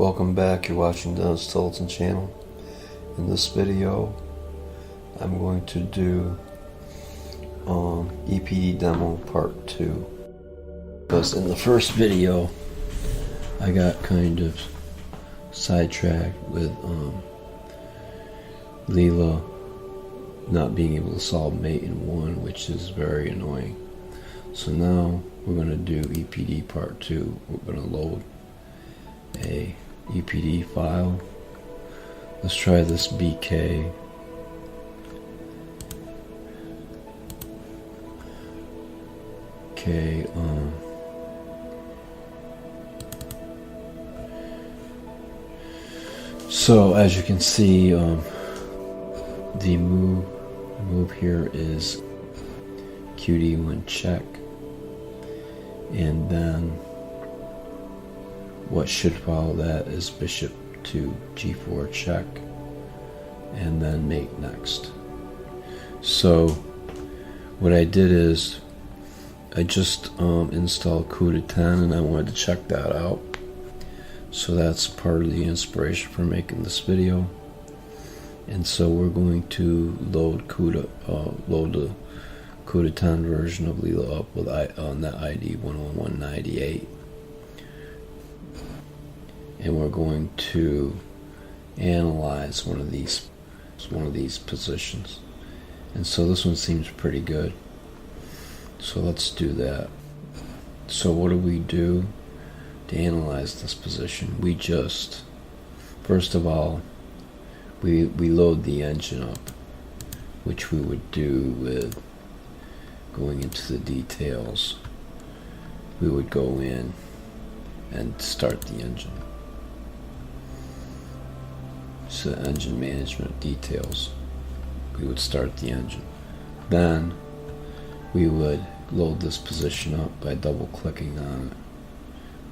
Welcome back, you're watching Demo2 channel. In this video I'm going to do EPD demo part 2, because in the first video I got kind of sidetracked with Leela not being able to solve mate in 1, which is very annoying. So now we're going to do EPD part 2. We're going to load a EPD file. Let's try this BK. Okay, so as you can see, the move here is QD1 check, and then what should follow that is bishop to G4 check, and then mate next. So what I did is I just installed cutechess-cli, and I wanted to check that out. So that's part of the inspiration for making this video. And so we're going to load the cutechess-cli version of Leela up with Leela ID11198. And we're going to analyze one of these positions. And so this one seems pretty good. So let's do that. So what do we do to analyze this position? We just, first of all, we load the engine up, which we would do with going into the details. We would go in and start the engine. So engine management details, we would start the engine. Then we would load this position up by double clicking on it.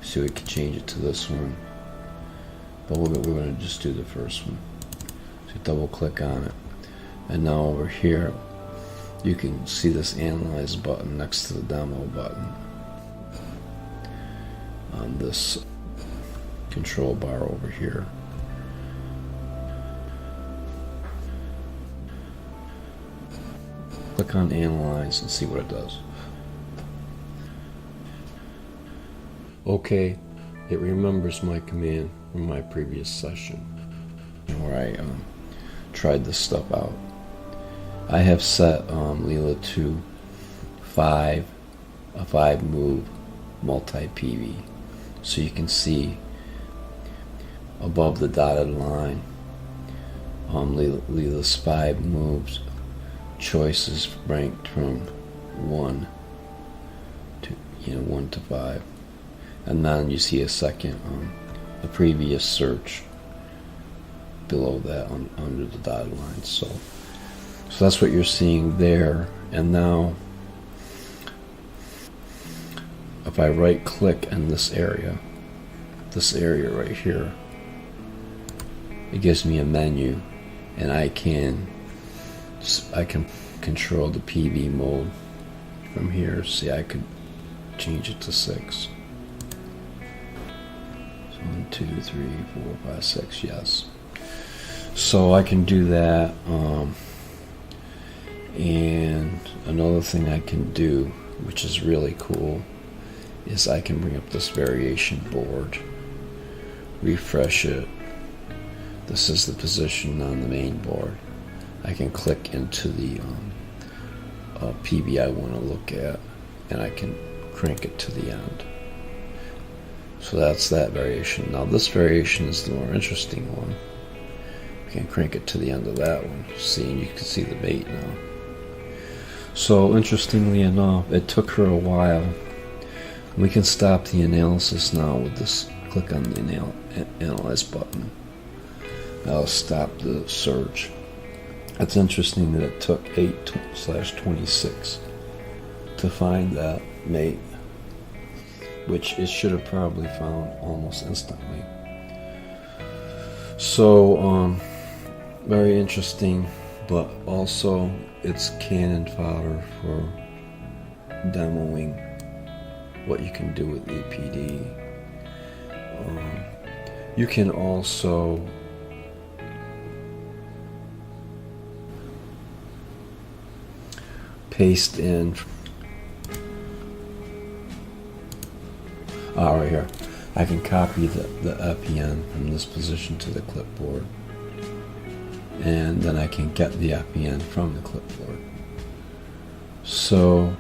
So we could change it to this one, but we're going to just do the first one. So double click on it, and now over here you can see this analyze button next to the demo button on this control bar over here. Click on analyze and see what it does. Okay, it remembers my command from my previous session where I tried this stuff out. I have set Leela to a 5 move multi-PV, so you can see above the dotted line Leela's 5 moves choices ranked from 1 to 5, and then you see a second the previous search below that under the dotted line. So that's what you're seeing there. And now if I right click in this area right here, it gives me a menu, and I can control the PV mode from here. See, I could change it to 6. So 1, 2, 3, 4, 5, 6, yes. So I can do that. And another thing I can do, which is really cool, is I can bring up this variation board, refresh it. This is the position on the main board. I can click into the PV I want to look at, and I can crank it to the end. So that's that variation. Now this variation is the more interesting one. We can crank it to the end of that one. See, and you can see the mate now. So interestingly enough, it took her a while. We can stop the analysis now with this. Click on the analyze button. That'll stop the search. It's interesting that it took 8/26 to find that mate, which it should have probably found almost instantly. So very interesting, but also it's cannon fodder for demoing what you can do with EPD. You can also paste in right here. I can copy the FEN from this position to the clipboard, and then I can get the FEN from the clipboard. So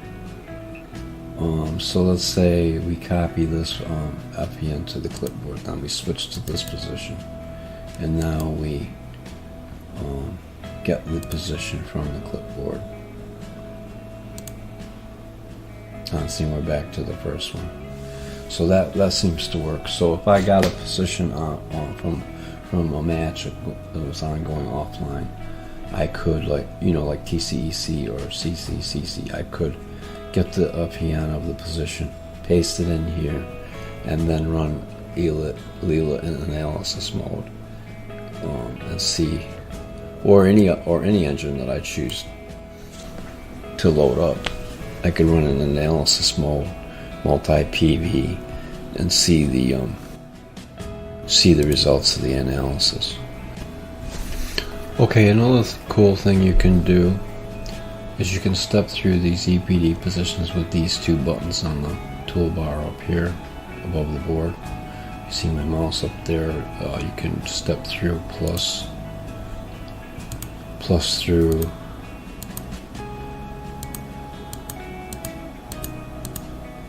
let's say we copy this FEN to the clipboard, then we switch to this position, and now we get the position from the clipboard. See, we're back to the first one. So that seems to work. So if I got a position from a match that was ongoing offline, I could, like TCEC or CCCC, I could get the FEN of the position, paste it in here, and then run Leela in analysis mode, and see, or any engine that I choose to load up. I could run an analysis mode, multi-PV, and see the results of the analysis. Okay, another cool thing you can do is you can step through these EPD positions with these two buttons on the toolbar up here above the board. You see my mouse up there. You can step through plus through,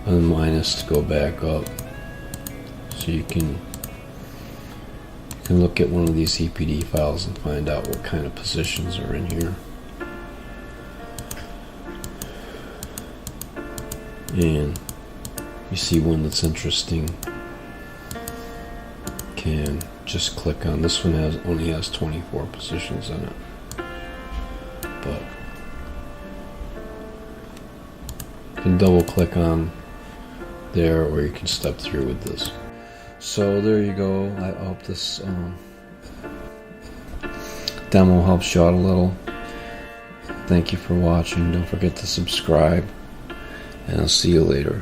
and minus to go back up. So you can look at one of these EPD files and find out what kind of positions are in here. And you see one that's interesting, can just click on this one. Only has 24 positions in it, but you can double click on there, or you can step through with this. So there you go. I hope this demo helps you out a little. Thank you for watching. Don't forget to subscribe, and I'll see you later.